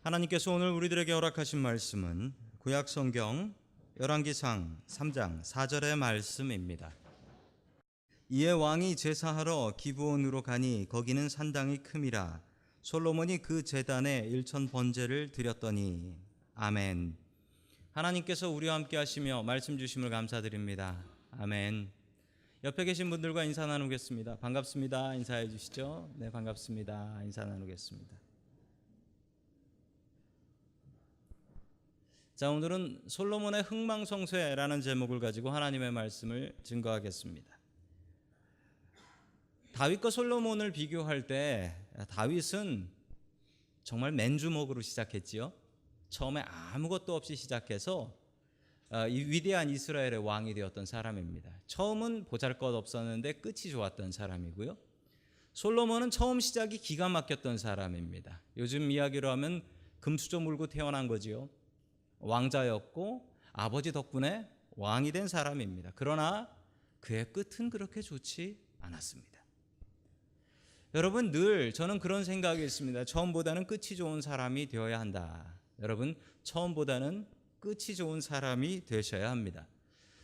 하나님께서 오늘 우리들에게 허락하신 말씀은 구약성경 열왕기상 3장 4절의 말씀입니다. 이에 왕이 제사하러 기브온으로 가니 거기는 산당이 큼이라. 솔로몬이 그 제단에 1000번제를 드렸더니. 아멘. 하나님께서 우리와 함께 하시며 말씀 주심을 감사드립니다. 아멘. 옆에 계신 분들과 인사 나누겠습니다. 반갑습니다. 인사해 주시죠. 네, 반갑습니다. 인사 나누겠습니다. 자, 오늘은 솔로몬의 흥망성쇠라는 제목을 가지고 하나님의 말씀을 증거하겠습니다. 다윗과 솔로몬을 비교할 때 다윗은 정말 맨주먹으로 시작했지요. 처음에 아무것도 없이 시작해서 이 위대한 이스라엘의 왕이 되었던 사람입니다. 처음은 보잘것없었는데 끝이 좋았던 사람이고요. 솔로몬은 처음 시작이 기가 막혔던 사람입니다. 요즘 이야기로 하면 금수저 물고 태어난 거지요. 왕자였고 아버지 덕분에 왕이 된 사람입니다. 그러나 그의 끝은 그렇게 좋지 않았습니다. 여러분, 늘 저는 그런 생각이 있습니다. 처음보다는 끝이 좋은 사람이 되어야 한다. 여러분, 처음보다는 끝이 좋은 사람이 되셔야 합니다.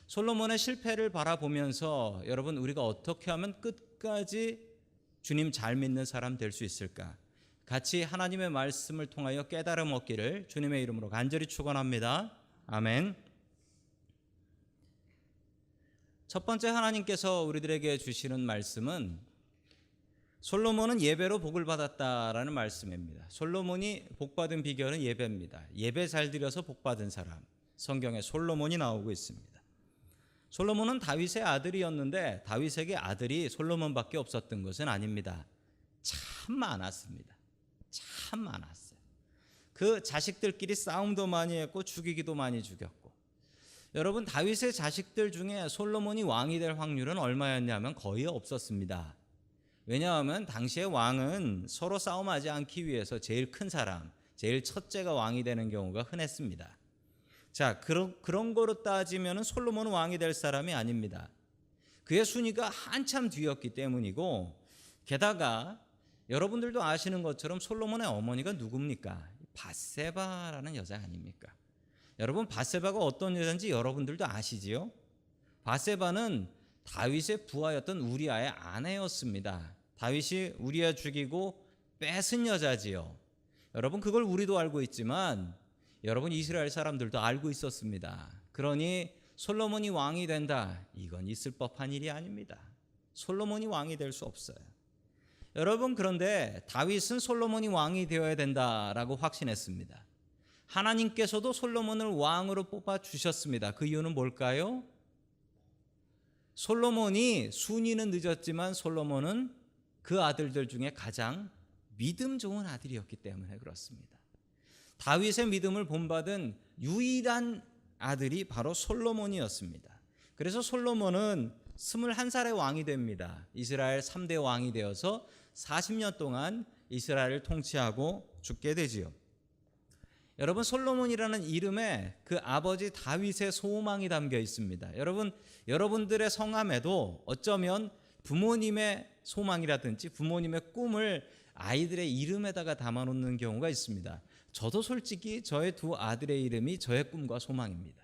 솔로몬의 실패를 바라보면서 여러분, 우리가 어떻게 하면 끝까지 주님 잘 믿는 사람 될 수 있을까? 같이 하나님의 말씀을 통하여 깨달음 얻기를 주님의 이름으로 간절히 축원합니다. 아멘. 첫 번째 하나님께서 우리들에게 주시는 말씀은 솔로몬은 예배로 복을 받았다라는 말씀입니다. 솔로몬이 복받은 비결은 예배입니다. 예배 잘 드려서 복받은 사람, 성경에 솔로몬이 나오고 있습니다. 솔로몬은 다윗의 아들이었는데 다윗에게 아들이 솔로몬밖에 없었던 것은 아닙니다. 참 많았습니다. 참 많았어요. 그 자식들끼리 싸움도 많이 했고 죽이기도 많이 죽였고. 여러분, 다윗의 자식들 중에 솔로몬이 왕이 될 확률은 얼마였냐면 거의 없었습니다. 왜냐하면 당시의 왕은 서로 싸움하지 않기 위해서 제일 큰 사람, 제일 첫째가 왕이 되는 경우가 흔했습니다. 자, 그런 거로 따지면 솔로몬은 왕이 될 사람이 아닙니다. 그의 순위가 한참 뒤였기 때문이고, 게다가 여러분들도 아시는 것처럼 솔로몬의 어머니가 누굽니까? 밧세바라는 여자 아닙니까? 여러분, 밧세바가 어떤 여자인지 여러분들도 아시지요? 밧세바는 다윗의 부하였던 우리아의 아내였습니다. 다윗이 우리아 죽이고 뺏은 여자지요. 여러분, 그걸 우리도 알고 있지만 여러분, 이스라엘 사람들도 알고 있었습니다. 그러니 솔로몬이 왕이 된다, 이건 있을 법한 일이 아닙니다. 솔로몬이 왕이 될 수 없어요. 여러분, 그런데 다윗은 솔로몬이 왕이 되어야 된다라고 확신했습니다. 하나님께서도 솔로몬을 왕으로 뽑아 주셨습니다. 그 이유는 뭘까요? 솔로몬이 순위는 늦었지만 솔로몬은 그 아들들 중에 가장 믿음 좋은 아들이었기 때문에 그렇습니다. 다윗의 믿음을 본받은 유일한 아들이 바로 솔로몬이었습니다. 그래서 솔로몬은 21살에 왕이 됩니다. 이스라엘 3대 왕이 되어서 40년 동안 이스라엘을 통치하고 죽게 되지요. 여러분, 솔로몬이라는 이름에 그 아버지 다윗의 소망이 담겨 있습니다. 여러분들의 성함에도 어쩌면 부모님의 소망이라든지 부모님의 꿈을 아이들의 이름에다가 담아놓는 경우가 있습니다. 저도 솔직히 저의 두 아들의 이름이 저의 꿈과 소망입니다.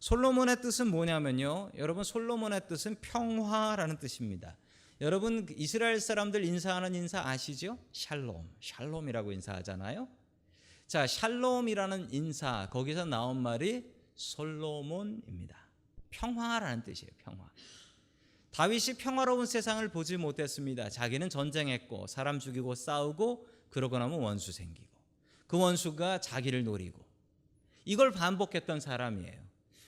솔로몬의 뜻은 뭐냐면요, 여러분, 솔로몬의 뜻은 평화라는 뜻입니다. 여러분, 이스라엘 사람들 인사하는 인사 아시죠? 샬롬, 샬롬이라고 인사하잖아요. 자, 샬롬이라는 인사, 거기서 나온 말이 솔로몬입니다. 평화라는 뜻이에요. 평화. 다윗이 평화로운 세상을 보지 못했습니다. 자기는 전쟁했고 사람 죽이고 싸우고 그러고 나면 원수 생기고 그 원수가 자기를 노리고 이걸 반복했던 사람이에요.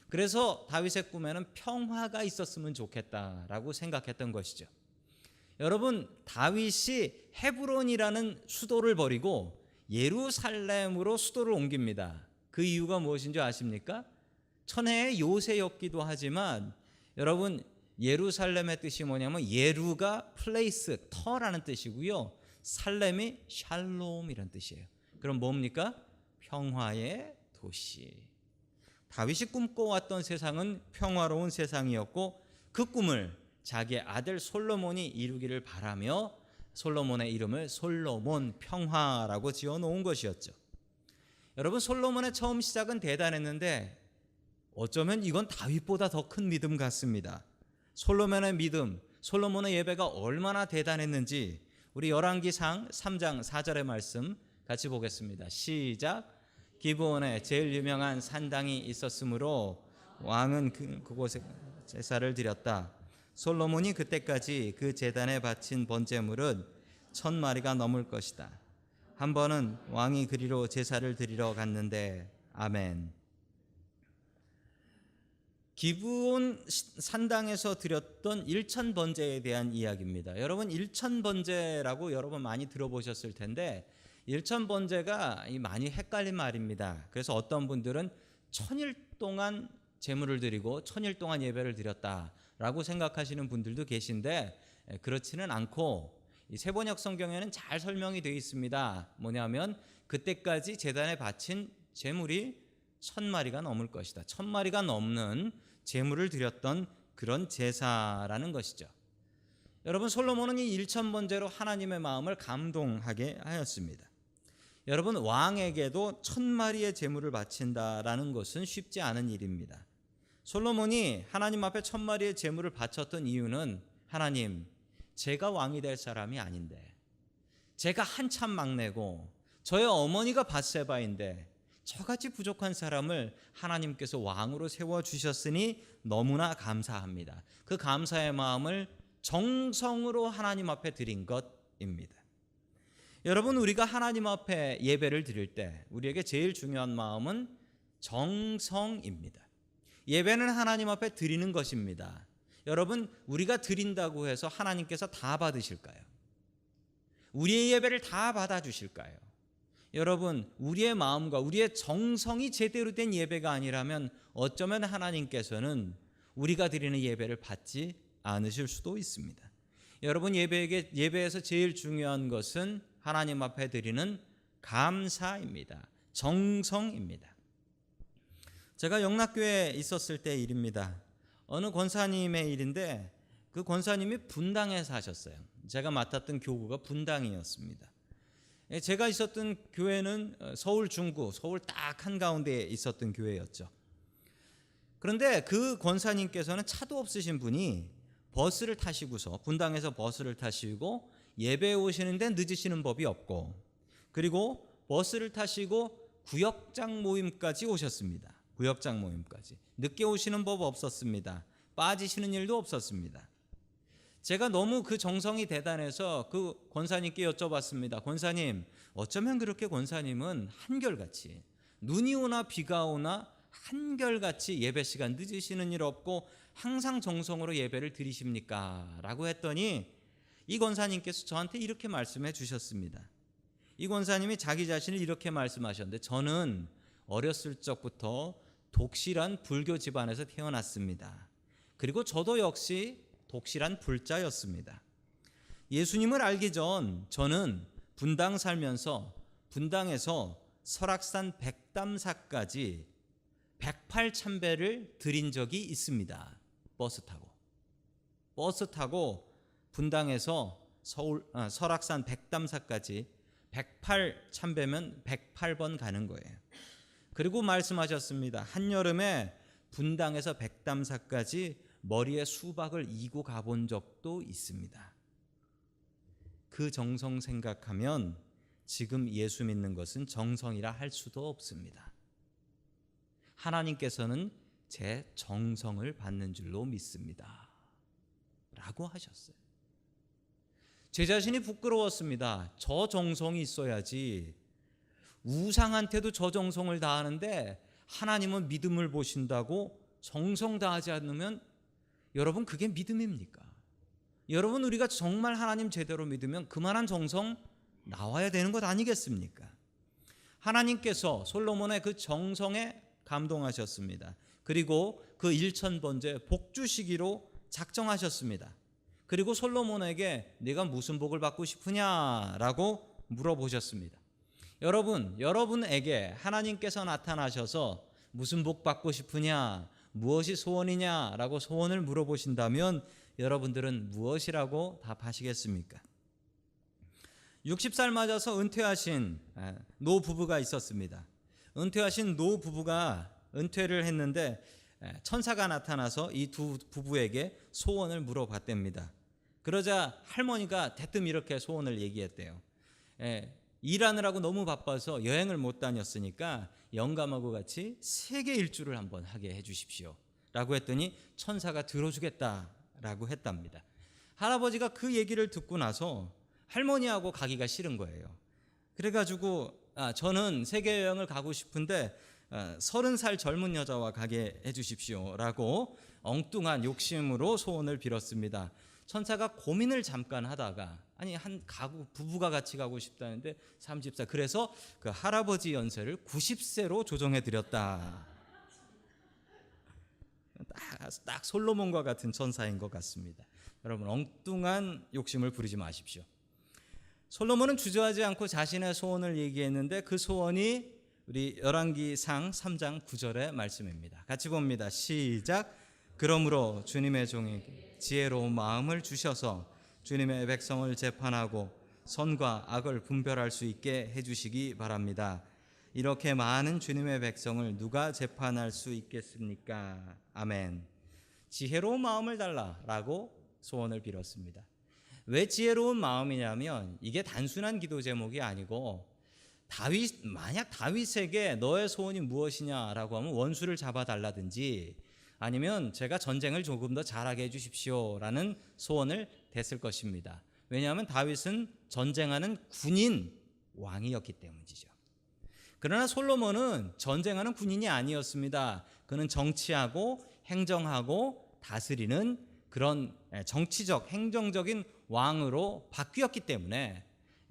그래서 다윗의 꿈에는 평화가 있었으면 좋겠다라고 생각했던 것이죠. 여러분, 다윗이 헤브론이라는 수도를 버리고 예루살렘으로 수도를 옮깁니다. 그 이유가 무엇인지 아십니까? 천혜의 요새였기도 하지만 여러분, 예루살렘의 뜻이 뭐냐면 예루가 플레이스, 터라는 뜻이고요. 살렘이 샬롬이라는 뜻이에요. 그럼 뭡니까? 평화의 도시. 다윗이 꿈꿔왔던 세상은 평화로운 세상이었고 그 꿈을 자기의 아들 솔로몬이 이루기를 바라며 솔로몬의 이름을 솔로몬 평화라고 지어 놓은 것이었죠. 여러분, 솔로몬의 처음 시작은 대단했는데 어쩌면 이건 다윗보다 더 큰 믿음 같습니다. 솔로몬의 믿음, 솔로몬의 예배가 얼마나 대단했는지 우리 열왕기상 3장 4절의 말씀 같이 보겠습니다. 시작. 기브온에 제일 유명한 산당이 있었으므로 왕은 그곳에 제사를 드렸다. 솔로몬이 그때까지 그 제단에 바친 번제물은 1000마리가 넘을 것이다. 한 번은 왕이 그리로 제사를 드리러 갔는데 아멘. 기브온 산당에서 드렸던 일천번제에 대한 이야기입니다. 여러분, 일천번제라고 여러분 많이 들어보셨을 텐데 일천번제가 많이 헷갈린 말입니다. 그래서 어떤 분들은 1000일 동안 제물을 드리고 1000일 동안 예배를 드렸다라고 생각하시는 분들도 계신데 그렇지는 않고 이 세번역 성경에는 잘 설명이 되어 있습니다. 뭐냐면 그때까지 제단에 바친 제물이 1000마리가 넘을 것이다. 1000마리가 넘는 제물을 드렸던 그런 제사라는 것이죠. 여러분, 솔로몬은 이 일천번제로 하나님의 마음을 감동하게 하였습니다. 여러분, 왕에게도 1000마리의 제물을 바친다라는 것은 쉽지 않은 일입니다. 솔로몬이 하나님 앞에 1000마리의 제물을 바쳤던 이유는 하나님, 제가 왕이 될 사람이 아닌데, 제가 한참 막내고 저의 어머니가 밧세바인데 저같이 부족한 사람을 하나님께서 왕으로 세워주셨으니 너무나 감사합니다. 그 감사의 마음을 정성으로 하나님 앞에 드린 것입니다. 여러분, 우리가 하나님 앞에 예배를 드릴 때 우리에게 제일 중요한 마음은 정성입니다. 예배는 하나님 앞에 드리는 것입니다. 여러분, 우리가 드린다고 해서 하나님께서 다 받으실까요? 우리의 예배를 다 받아주실까요? 여러분, 우리의 마음과 우리의 정성이 제대로 된 예배가 아니라면 어쩌면 하나님께서는 우리가 드리는 예배를 받지 않으실 수도 있습니다. 여러분, 예배에서 제일 중요한 것은 하나님 앞에 드리는 감사입니다. 정성입니다. 제가 영락교회에 있었을 때 일입니다. 어느 권사님의 일인데 그 권사님이 분당에 사셨어요. 제가 맡았던 교구가 분당이었습니다. 제가 있었던 교회는 서울 중구, 서울 딱 한가운데에 있었던 교회였죠. 그런데 그 권사님께서는 차도 없으신 분이 버스를 타시고서 분당에서 버스를 타시고 예배에 오시는데 늦으시는 법이 없고, 그리고 버스를 타시고 구역장 모임까지 오셨습니다. 구역장 모임까지. 늦게 오시는 법 없었습니다. 빠지시는 일도 없었습니다. 제가 너무 그 정성이 대단해서 그 권사님께 여쭤봤습니다. 권사님, 어쩌면 그렇게 권사님은 한결같이 눈이 오나 비가 오나 한결같이 예배 시간 늦으시는 일 없고 항상 정성으로 예배를 드리십니까? 라고 했더니 이 권사님께서 저한테 이렇게 말씀해 주셨습니다. 이 권사님이 자기 자신을 이렇게 말씀하셨는데, 저는 어렸을 적부터 독실한 불교 집안에서 태어났습니다. 그리고 저도 역시 독실한 불자였습니다. 예수님을 알기 전 저는 분당 살면서 분당에서 설악산 백담사까지 108참배를 드린 적이 있습니다. 버스 타고 분당에서 설악산 백담사까지 108참배면 108번 가는 거예요. 그리고 말씀하셨습니다. 한여름에 분당에서 백담사까지 머리에 수박을 이고 가본 적도 있습니다. 그 정성 생각하면 지금 예수 믿는 것은 정성이라 할 수도 없습니다. 하나님께서는 제 정성을 받는 줄로 믿습니다. 라고 하셨어요. 제 자신이 부끄러웠습니다. 저 정성이 있어야지. 우상한테도 저 정성을 다하는데 하나님은 믿음을 보신다고 정성 다하지 않으면 여러분, 그게 믿음입니까? 여러분, 우리가 정말 하나님 제대로 믿으면 그만한 정성 나와야 되는 것 아니겠습니까? 하나님께서 솔로몬의 그 정성에 감동하셨습니다. 그리고 그 일천번제 복 주시기로 작정하셨습니다. 그리고 솔로몬에게 네가 무슨 복을 받고 싶으냐라고 물어보셨습니다. 여러분에게 하나님께서 나타나셔서 무슨 복 받고 싶으냐, 무엇이 소원이냐라고 소원을 물어보신다면 여러분들은 무엇이라고 답하시겠습니까? 60살 맞아서 은퇴하신 노 부부가 있었습니다. 은퇴하신 노 부부가 은퇴를 했는데 천사가 나타나서 이 두 부부에게 소원을 물어봤답니다. 그러자 할머니가 대뜸 이렇게 소원을 얘기했대요. 일하느라고 너무 바빠서 여행을 못 다녔으니까 영감하고 같이 세계 일주를 한번 하게 해주십시오 라고 했더니 천사가 들어주겠다라고 했답니다. 할아버지가 그 얘기를 듣고 나서 할머니하고 가기가 싫은 거예요. 그래가지고 저는 세계 여행을 가고 싶은데 30살 젊은 여자와 가게 해주십시오 라고 엉뚱한 욕심으로 소원을 빌었습니다. 천사가 고민을 잠깐 하다가 부부가 같이 가고 싶다는데 30살, 그래서 그 할아버지 연세를 90세로 조정해 드렸다. 딱 솔로몬과 같은 천사인 것 같습니다. 여러분, 엉뚱한 욕심을 부리지 마십시오. 솔로몬은 주저하지 않고 자신의 소원을 얘기했는데 그 소원이 우리 열왕기상 3장 9절의 말씀입니다. 같이 봅니다. 시작. 그러므로 주님의 종에게 지혜로운 마음을 주셔서 주님의 백성을 재판하고 선과 악을 분별할 수 있게 해주시기 바랍니다. 이렇게 많은 주님의 백성을 누가 재판할 수 있겠습니까? 아멘. 지혜로운 마음을 달라라고 소원을 빌었습니다. 왜 지혜로운 마음이냐면 이게 단순한 기도 제목이 아니고 만약 다윗에게 너의 소원이 무엇이냐라고 하면 원수를 잡아달라든지 아니면 제가 전쟁을 조금 더 잘하게 해주십시오라는 소원을 댔을 것입니다. 왜냐하면 다윗은 전쟁하는 군인 왕이었기 때문이죠. 그러나 솔로몬은 전쟁하는 군인이 아니었습니다. 그는 정치하고 행정하고 다스리는 그런 정치적 행정적인 왕으로 바뀌었기 때문에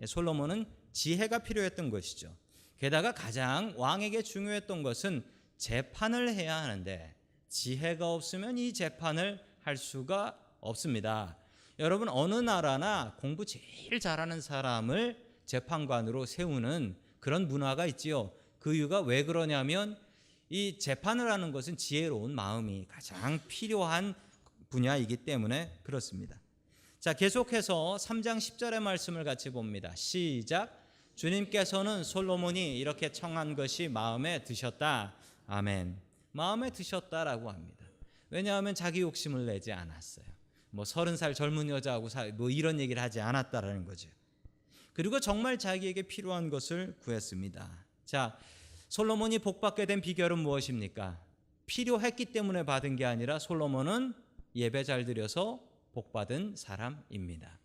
솔로몬은 지혜가 필요했던 것이죠. 게다가 가장 왕에게 중요했던 것은 재판을 해야 하는데 지혜가 없으면 이 재판을 할 수가 없습니다. 여러분, 어느 나라나 공부 제일 잘하는 사람을 재판관으로 세우는 그런 문화가 있지요. 그 이유가 왜 그러냐면 이 재판을 하는 것은 지혜로운 마음이 가장 필요한 분야이기 때문에 그렇습니다. 자, 계속해서 3장 10절의 말씀을 같이 봅니다. 시작. 주님께서는 솔로몬이 이렇게 청한 것이 마음에 드셨다. 아멘. 마음에 드셨다라고 합니다. 왜냐하면 자기 욕심을 내지 않았어요. 30살 젊은 여자하고 이런 얘기를 하지 않았다라는 거죠. 그리고 정말 자기에게 필요한 것을 구했습니다. 자, 솔로몬이 복받게 된 비결은 무엇입니까? 필요했기 때문에 받은 게 아니라 솔로몬은 예배 잘 드려서 복받은 사람입니다.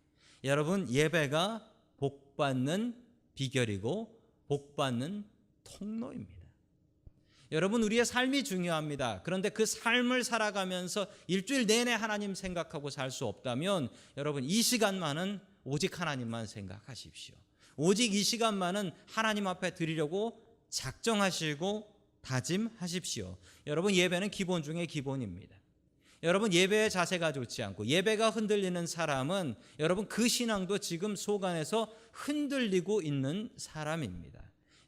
여러분, 예배가 복받는 비결이고 복받는 통로입니다. 여러분, 우리의 삶이 중요합니다. 그런데 그 삶을 살아가면서 일주일 내내 하나님 생각하고 살 수 없다면 여러분, 이 시간만은 오직 하나님만 생각하십시오. 오직 이 시간만은 하나님 앞에 드리려고 작정하시고 다짐하십시오. 여러분, 예배는 기본 중에 기본입니다. 여러분, 예배의 자세가 좋지 않고 예배가 흔들리는 사람은 여러분 그 신앙도 지금 속 안에서 흔들리고 있는 사람입니다.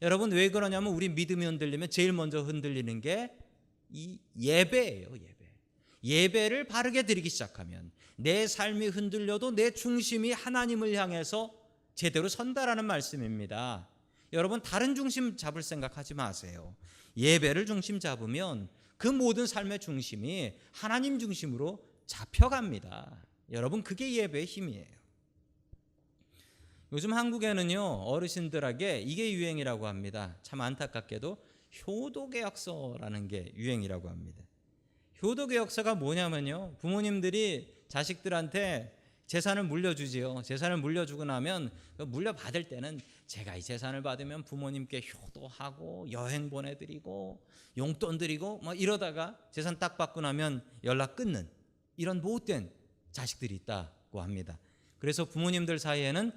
여러분, 왜 그러냐면 우리 믿음이 흔들리면 제일 먼저 흔들리는 게 이 예배예요. 예배를 바르게 드리기 시작하면 내 삶이 흔들려도 내 중심이 하나님을 향해서 제대로 선다라는 말씀입니다. 여러분, 다른 중심 잡을 생각하지 마세요. 예배를 중심 잡으면 그 모든 삶의 중심이 하나님 중심으로 잡혀갑니다. 여러분, 그게 예배의 힘이에요. 요즘 한국에는요, 어르신들에게 이게 유행이라고 합니다. 참 안타깝게도 효도개혁서라는 게 유행이라고 합니다. 효도개혁서가 뭐냐면요, 부모님들이 자식들한테 재산을 물려주지요. 재산을 물려주고 나면 물려받을 때는 제가 이 재산을 받으면 부모님께 효도하고 여행 보내드리고 용돈 드리고 이러다가 재산 딱 받고 나면 연락 끊는 이런 못된 자식들이 있다고 합니다. 그래서 부모님들 사이에는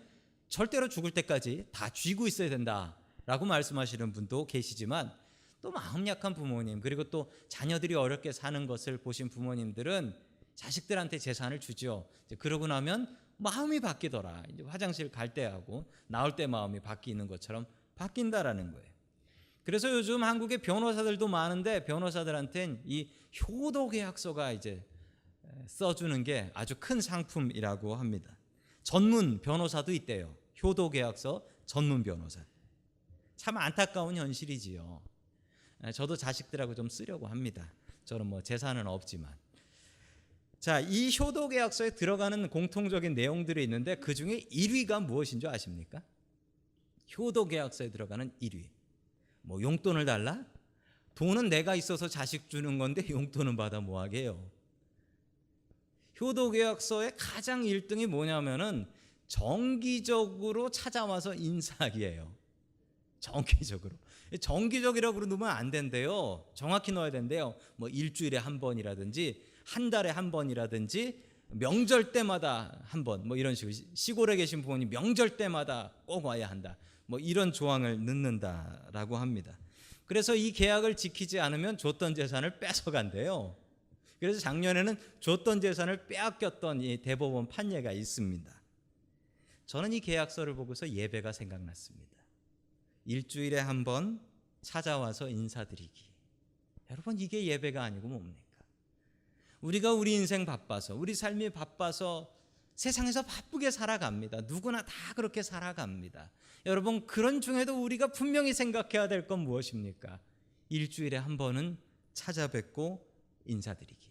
절대로 죽을 때까지 다 쥐고 있어야 된다라고 말씀하시는 분도 계시지만 또 마음 약한 부모님, 그리고 또 자녀들이 어렵게 사는 것을 보신 부모님들은 자식들한테 재산을 주죠. 그러고 나면 마음이 바뀌더라. 이제 화장실 갈 때하고 나올 때 마음이 바뀌는 것처럼 바뀐다라는 거예요. 그래서 요즘 한국에 변호사들도 많은데 변호사들한테는 이 효도계약서가 이제 써주는 게 아주 큰 상품이라고 합니다. 전문 변호사도 있대요. 효도계약서 전문 변호사. 참 안타까운 현실이지요. 저도 자식들하고 좀 쓰려고 합니다. 저는 뭐 재산은 없지만. 자, 이 효도계약서에 들어가는 공통적인 내용들이 있는데 그 중에 1위가 무엇인 줄 아십니까? 효도계약서에 들어가는 1위. 뭐 용돈을 달라? 돈은 내가 있어서 자식 주는 건데 용돈은 받아 뭐하게 해요. 효도계약서의 가장 1등이 뭐냐면은 정기적으로 찾아와서 인사하기예요. 정기적이라고 넣으면 안 된대요. 정확히 넣어야 된대요. 뭐 일주일에 한 번이라든지 한 달에 한 번이라든지 명절 때마다 한 번, 뭐 이런 식으로. 시골에 계신 부모님 명절 때마다 꼭 와야 한다, 뭐 이런 조항을 넣는다라고 합니다. 그래서 이 계약을 지키지 않으면 줬던 재산을 뺏어간대요. 그래서 작년에는 줬던 재산을 빼앗겼던 이 대법원 판례가 있습니다. 저는 이 계약서를 보고서 예배가 생각났습니다. 일주일에 한 번 찾아와서 인사드리기. 여러분, 이게 예배가 아니고 뭡니까? 우리가 우리 인생 바빠서, 우리 삶이 바빠서 세상에서 바쁘게 살아갑니다. 누구나 다 그렇게 살아갑니다. 여러분, 그런 중에도 우리가 분명히 생각해야 될 건 무엇입니까? 일주일에 한 번은 찾아뵙고 인사드리기.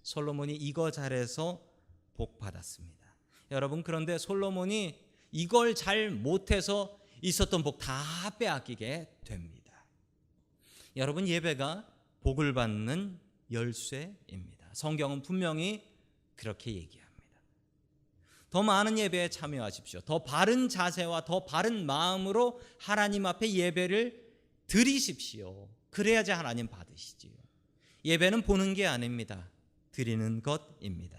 솔로몬이 이거 잘해서 복 받았습니다. 여러분, 그런데 솔로몬이 이걸 잘 못해서 있었던 복 다 빼앗기게 됩니다. 여러분, 예배가 복을 받는 열쇠입니다. 성경은 분명히 그렇게 얘기합니다. 더 많은 예배에 참여하십시오. 더 바른 자세와 더 바른 마음으로 하나님 앞에 예배를 드리십시오. 그래야지 하나님 받으시지요. 예배는 보는 게 아닙니다. 드리는 것입니다.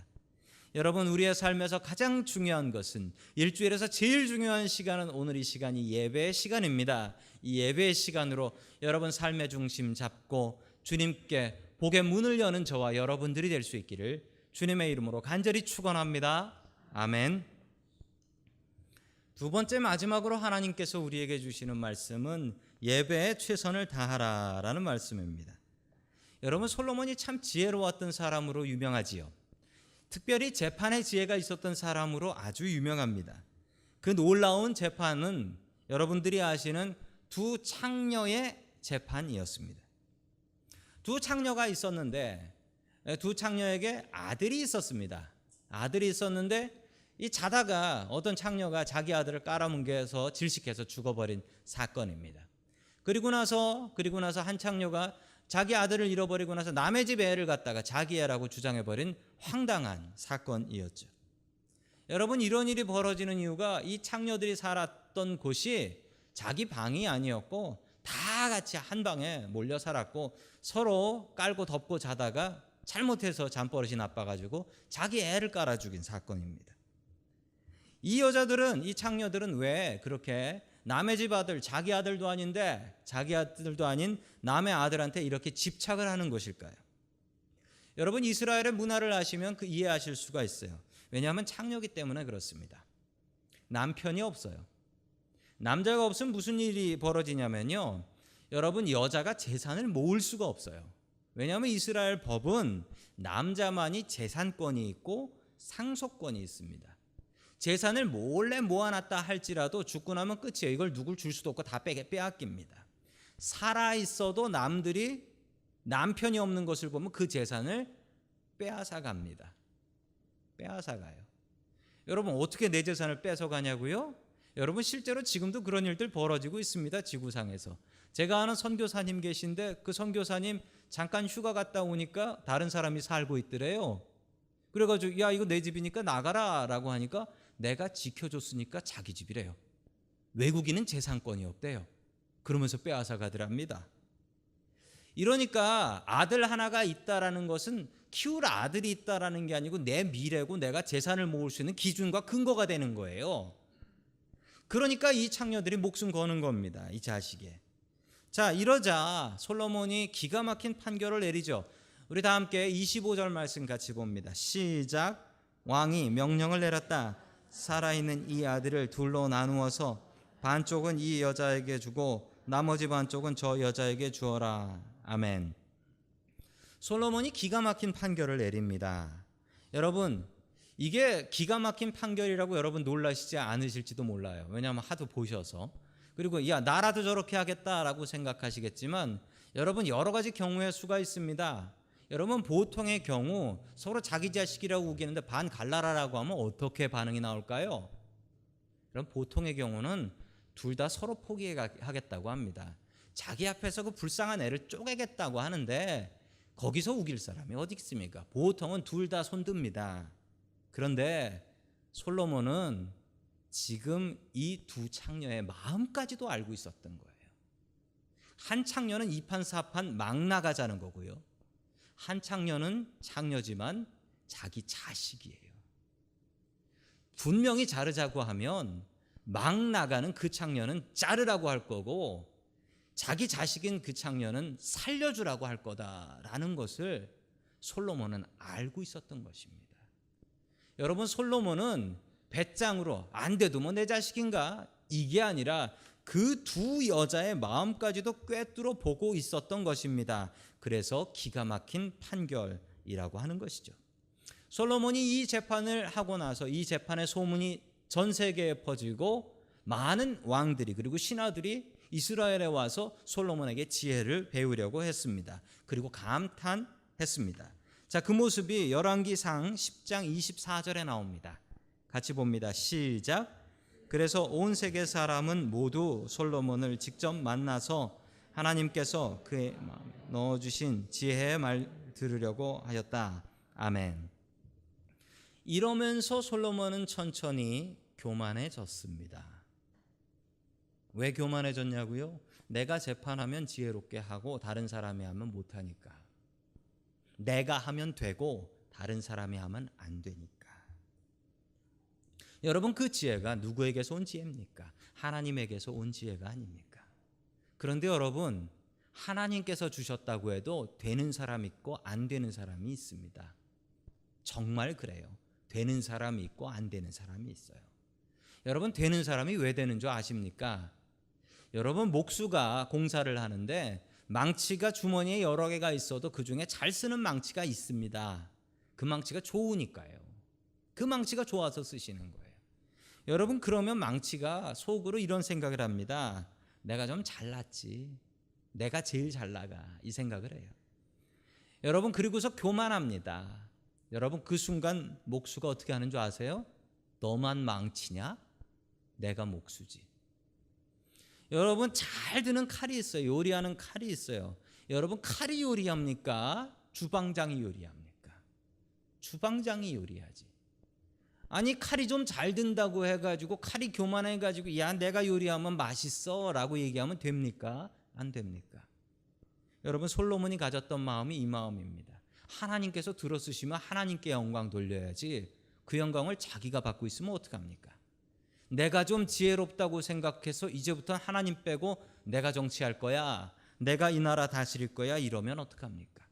여러분, 우리의 삶에서 가장 중요한 것은, 일주일에서 제일 중요한 시간은 오늘 이 시간이 예배의 시간입니다. 이 예배의 시간으로 여러분 삶의 중심 잡고 주님께 복의 문을 여는 저와 여러분들이 될 수 있기를 주님의 이름으로 간절히 축원합니다. 아멘. 두 번째, 마지막으로 하나님께서 우리에게 주시는 말씀은 예배에 최선을 다하라라는 말씀입니다. 여러분, 솔로몬이 참 지혜로웠던 사람으로 유명하지요. 특별히 재판의 지혜가 있었던 사람으로 아주 유명합니다. 그 놀라운 재판은 여러분들이 아시는 두 창녀의 재판이었습니다. 두 창녀가 있었는데 두 창녀에게 아들이 있었습니다. 아들이 있었는데 이 자다가 어떤 창녀가 자기 아들을 깔아뭉개서 질식해서 죽어버린 사건입니다. 그리고 나서 한 창녀가 자기 아들을 잃어버리고 나서 남의 집 애를 갖다가 자기 애라고 주장해버린 황당한 사건이었죠. 여러분, 이런 일이 벌어지는 이유가 이 창녀들이 살았던 곳이 자기 방이 아니었고 다 같이 한 방에 몰려 살았고 서로 깔고 덮고 자다가 잘못해서 잠버릇이 나빠가지고 자기 애를 깔아 죽인 사건입니다. 이 여자들은, 이 창녀들은 왜 그렇게 남의 집 아들, 자기 아들도 아닌데 자기 아들도 아닌 남의 아들한테 이렇게 집착을 하는 것일까요? 여러분, 이스라엘의 문화를 아시면 이해하실 수가 있어요. 왜냐하면 창녀기 때문에 그렇습니다. 남편이 없어요. 남자가 없으면 무슨 일이 벌어지냐면요, 여러분, 여자가 재산을 모을 수가 없어요. 왜냐하면 이스라엘 법은 남자만이 재산권이 있고 상속권이 있습니다. 재산을 몰래 모아놨다 할지라도 죽고 나면 끝이에요. 이걸 누굴 줄 수도 없고 다 빼앗깁니다. 살아있어도 남들이 남편이 없는 것을 보면 그 재산을 빼앗아갑니다. 빼앗아가요. 여러분, 어떻게 내 재산을 뺏어가냐고요? 여러분, 실제로 지금도 그런 일들 벌어지고 있습니다. 지구상에서. 제가 아는 선교사님 계신데 그 선교사님 잠깐 휴가 갔다 오니까 다른 사람이 살고 있더래요. 그래가지고 야, 이거 내 집이니까 나가라 라고 하니까 내가 지켜줬으니까 자기 집이래요. 외국인은 재산권이 없대요. 그러면서 빼앗아 가더랍니다. 이러니까 아들 하나가 있다라는 것은 키울 아들이 있다라는 게 아니고 내 미래고 내가 재산을 모을 수 있는 기준과 근거가 되는 거예요. 그러니까 이 창녀들이 목숨 거는 겁니다. 이 자식에. 자, 이러자 솔로몬이 기가 막힌 판결을 내리죠. 우리 다 함께 25절 말씀 같이 봅니다. 시작. 왕이 명령을 내렸다. 살아있는 이 아들을 둘로 나누어서 반쪽은 이 여자에게 주고 나머지 반쪽은 저 여자에게 주어라. 아멘. 솔로몬이 기가 막힌 판결을 내립니다. 여러분, 이게 기가 막힌 판결이라고 여러분 놀라시지 않으실지도 몰라요. 왜냐하면 하도 보셔서. 그리고 야 나라도 저렇게 하겠다라고 생각하시겠지만 여러분 여러 가지 경우의 수가 있습니다. 여러분 보통의 경우 서로 자기 자식이라고 우기는데 반 갈라라라고 하면 어떻게 반응이 나올까요? 그럼 보통의 경우는 둘 다 서로 포기하겠다고 합니다. 자기 앞에서 그 불쌍한 애를 쪼개겠다고 하는데 거기서 우길 사람이 어디 있습니까? 보통은 둘 다 손듭니다. 그런데 솔로몬은 지금 이 두 창녀의 마음까지도 알고 있었던 거예요. 한 창녀는 이판사판 막 나가자는 거고요. 한 창녀는 창녀지만 자기 자식이에요. 분명히 자르자고 하면 막 나가는 그 창녀는 자르라고 할 거고 자기 자식인 그 창녀는 살려주라고 할 거다라는 것을 솔로몬은 알고 있었던 것입니다. 여러분 솔로몬은 배짱으로 안 돼도 뭐 내 자식인가 이게 아니라 그 두 여자의 마음까지도 꿰뚫어 보고 있었던 것입니다. 그래서 기가 막힌 판결이라고 하는 것이죠. 솔로몬이 이 재판을 하고 나서 이 재판의 소문이 전 세계에 퍼지고 많은 왕들이 그리고 신하들이 이스라엘에 와서 솔로몬에게 지혜를 배우려고 했습니다. 그리고 감탄했습니다. 자, 그 모습이 열왕기상 10장 24절에 나옵니다. 같이 봅니다. 시작. 그래서 온 세계 사람은 모두 솔로몬을 직접 만나서 하나님께서 그의 마음에 넣어주신 지혜의 말 들으려고 하였다. 아멘. 이러면서 솔로몬은 천천히 교만해졌습니다. 왜 교만해졌냐고요? 내가 재판하면 지혜롭게 하고 다른 사람이 하면 못하니까. 내가 하면 되고 다른 사람이 하면 안 되니까. 여러분 그 지혜가 누구에게서 온 지혜입니까? 하나님에게서 온 지혜가 아닙니까? 그런데 여러분 하나님께서 주셨다고 해도 되는 사람 있고 안 되는 사람이 있습니다. 정말 그래요. 되는 사람이 있고 안 되는 사람이 있어요. 여러분 되는 사람이 왜 되는 줄 아십니까? 여러분 목수가 공사를 하는데 망치가 주머니에 여러 개가 있어도 그중에 잘 쓰는 망치가 있습니다. 그 망치가 좋으니까요. 그 망치가 좋아서 쓰시는 거예요. 여러분 그러면 망치가 속으로 이런 생각을 합니다. 내가 좀 잘났지. 내가 제일 잘 나가. 이 생각을 해요. 여러분 그리고서 교만합니다. 여러분 그 순간 목수가 어떻게 하는 줄 아세요? 너만 망치냐? 내가 목수지. 여러분 잘 드는 칼이 있어요. 요리하는 칼이 있어요. 여러분 칼이 요리합니까? 주방장이 요리합니까? 주방장이 요리하지. 아니 칼이 좀 잘 든다고 해가지고 칼이 교만해가지고 야 내가 요리하면 맛있어 라고 얘기하면 됩니까? 안 됩니까? 여러분 솔로몬이 가졌던 마음이 이 마음입니다. 하나님께서 들어쓰시면 하나님께 영광 돌려야지 그 영광을 자기가 받고 있으면 어떡합니까? 내가 좀 지혜롭다고 생각해서 이제부터 하나님 빼고 내가 정치할 거야. 내가 이 나라 다스릴 거야. 이러면 어떡합니까?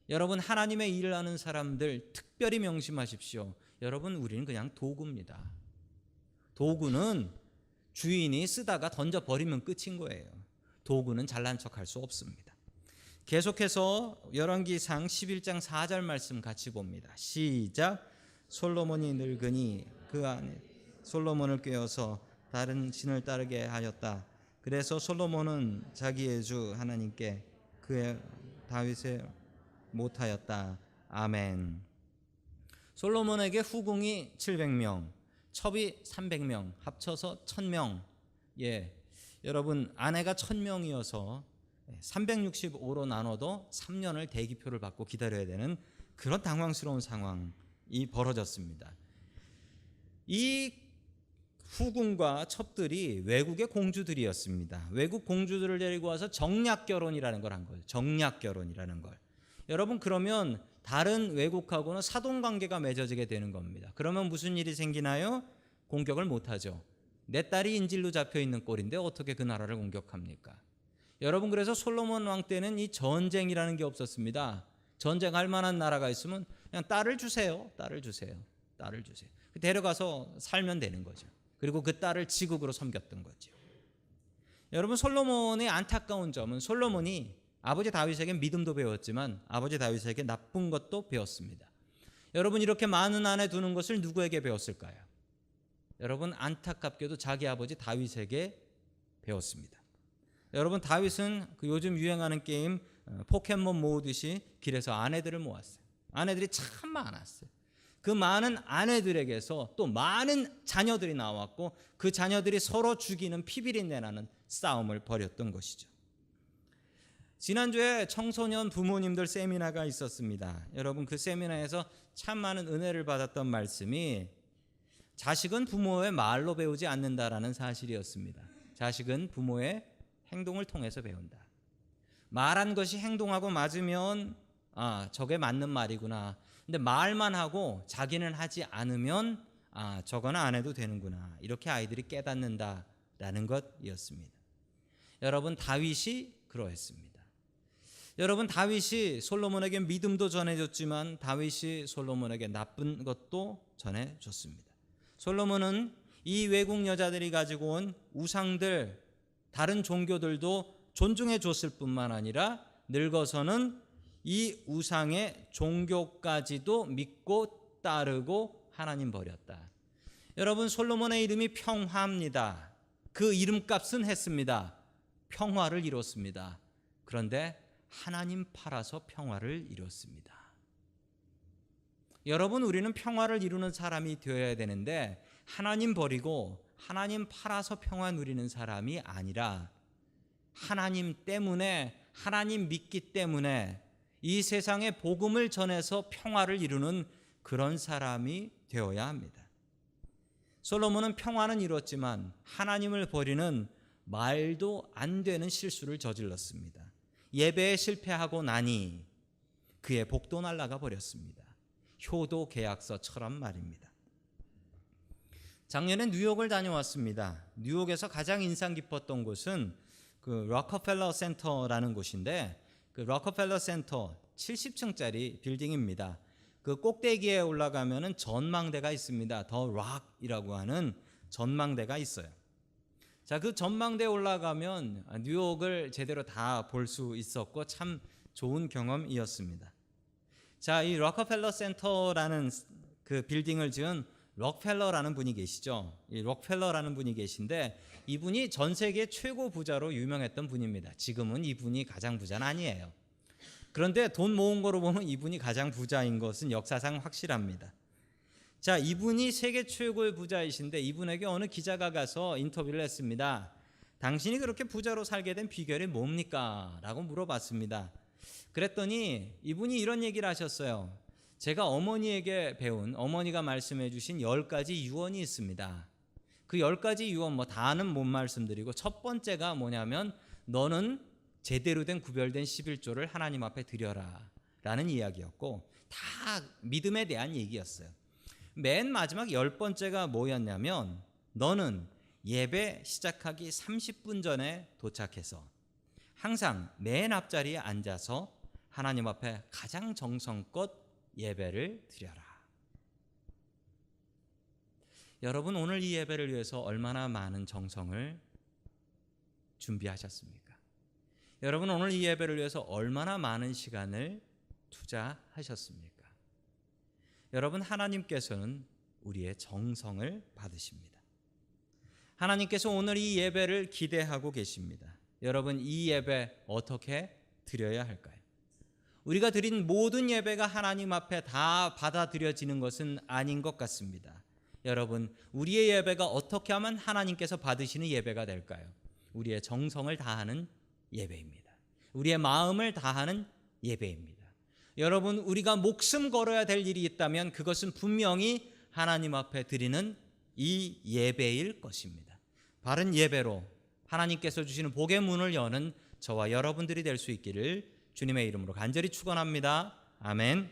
여러분 하나님의 일을 하는 사람들 특별히 명심하십시오. 여러분 우리는 그냥 도구입니다. 도구는 주인이 쓰다가 던져버리면 끝인 거예요. 도구는 잘난 척할 수 없습니다. 계속해서 열왕기상 11장 4절 말씀 같이 봅니다. 시작. 솔로몬이 늙으니 그 안에 솔로몬을 꾀어서 다른 신을 따르게 하였다. 그래서 솔로몬은 자기의 주 하나님께 그의 다윗을 못하였다. 아멘. 솔로몬에게 후궁이 700명, 첩이 300명, 합쳐서 1000명. 예, 여러분 아내가 1000명이어서 365로 나눠도 3년을 대기표를 받고 기다려야 되는 그런 당황스러운 상황이 벌어졌습니다. 이 후궁과 첩들이 외국의 공주들이었습니다. 외국 공주들을 데리고 와서 정략 결혼이라는 걸 한 거예요. 정략 결혼이라는 걸. 여러분 그러면 다른 외국하고는 사돈 관계가 맺어지게 되는 겁니다. 그러면 무슨 일이 생기나요? 공격을 못하죠. 내 딸이 인질로 잡혀 있는 꼴인데 어떻게 그 나라를 공격합니까? 여러분 그래서 솔로몬 왕 때는 이 전쟁이라는 게 없었습니다. 전쟁할 만한 나라가 있으면 그냥 딸을 주세요. 딸을 주세요. 딸을 주세요. 데려가서 살면 되는 거죠. 그리고 그 딸을 지국으로 섬겼던 거죠. 여러분 솔로몬의 안타까운 점은 솔로몬이 아버지 다윗에게 믿음도 배웠지만 아버지 다윗에게 나쁜 것도 배웠습니다. 여러분 이렇게 많은 아내 두는 것을 누구에게 배웠을까요? 여러분 안타깝게도 자기 아버지 다윗에게 배웠습니다. 여러분 다윗은 그 요즘 유행하는 게임 포켓몬 모으듯이 길에서 아내들을 모았어요. 아내들이 참 많았어요. 그 많은 아내들에게서 또 많은 자녀들이 나왔고 그 자녀들이 서로 죽이는 피비린내 나는 싸움을 벌였던 것이죠. 지난주에 청소년 부모님들 세미나가 있었습니다. 여러분 그 세미나에서 참 많은 은혜를 받았던 말씀이 자식은 부모의 말로 배우지 않는다라는 사실이었습니다. 자식은 부모의 행동을 통해서 배운다. 말한 것이 행동하고 맞으면 저게 맞는 말이구나. 근데 말만 하고 자기는 하지 않으면 저거는 안 해도 되는구나. 이렇게 아이들이 깨닫는다라는 것이었습니다. 여러분 다윗이 그러했습니다. 여러분 다윗이 솔로몬에게 믿음도 전해줬지만 다윗이 솔로몬에게 나쁜 것도 전해줬습니다. 솔로몬은 이 외국 여자들이 가지고 온 우상들, 다른 종교들도 존중해 줬을 뿐만 아니라 늙어서는 이 우상의 종교까지도 믿고 따르고 하나님 버렸다. 여러분 솔로몬의 이름이 평화입니다. 그 이름값은 했습니다. 평화를 이뤘습니다. 그런데 하나님 팔아서 평화를 이뤘습니다. 여러분 우리는 평화를 이루는 사람이 되어야 되는데 하나님 버리고 하나님 팔아서 평화 누리는 사람이 아니라 하나님 때문에 하나님 믿기 때문에 이 세상에 복음을 전해서 평화를 이루는 그런 사람이 되어야 합니다. 솔로몬은 평화는 이뤘지만 하나님을 버리는 말도 안 되는 실수를 저질렀습니다. 예배에 실패하고 나니 그의 복도 날아가 버렸습니다. 효도 계약서처럼 말입니다. 작년에 뉴욕을 다녀왔습니다. 뉴욕에서 가장 인상 깊었던 곳은 그 록펠러 센터라는 곳인데 그 록펠러 센터 70층짜리 빌딩입니다. 그 꼭대기에 올라가면은 전망대가 있습니다. 더 록이라고 하는 전망대가 있어요. 자, 그 전망대에 올라가면 뉴욕을 제대로 다 볼 수 있었고 참 좋은 경험이었습니다. 자, 이 록펠러 센터라는 그 빌딩을 지은 록펠러라는 분이 계시죠. 이 록펠러라는 분이 계신데 이분이 전 세계 최고 부자로 유명했던 분입니다. 지금은 이분이 가장 부자는 아니에요. 그런데 돈 모은 거로 보면 이분이 가장 부자인 것은 역사상 확실합니다. 자, 이분이 세계 최고의 부자이신데 이분에게 어느 기자가 가서 인터뷰를 했습니다. 당신이 그렇게 부자로 살게 된 비결이 뭡니까? 라고 물어봤습니다. 그랬더니 이분이 이런 얘기를 하셨어요. 제가 어머니에게 배운, 어머니가 말씀해 주신 10가지 유언이 있습니다. 그 10가지 유언 다는 못 말씀드리고 첫 번째가 뭐냐면 너는 제대로 된 구별된 11조를 하나님 앞에 드려라 라는 이야기였고 다 믿음에 대한 얘기였어요. 맨 마지막 10번째가 뭐였냐면 너는 예배 시작하기 30분 전에 도착해서 항상 맨 앞자리에 앉아서 하나님 앞에 가장 정성껏 예배를 드려라. 여러분 오늘 이 예배를 위해서 얼마나 많은 정성을 준비하셨습니까? 여러분 오늘 이 예배를 위해서 얼마나 많은 시간을 투자하셨습니까? 여러분 하나님께서는 우리의 정성을 받으십니다. 하나님께서 오늘 이 예배를 기대하고 계십니다. 여러분 이 예배 어떻게 드려야 할까요? 우리가 드린 모든 예배가 하나님 앞에 다 받아들여지는 것은 아닌 것 같습니다. 여러분 우리의 예배가 어떻게 하면 하나님께서 받으시는 예배가 될까요? 우리의 정성을 다하는 예배입니다. 우리의 마음을 다하는 예배입니다. 여러분 우리가 목숨 걸어야 될 일이 있다면 그것은 분명히 하나님 앞에 드리는 이 예배일 것입니다. 바른 예배로 하나님께서 주시는 복의 문을 여는 저와 여러분들이 될 수 있기를 주님의 이름으로 간절히 축원합니다. 아멘.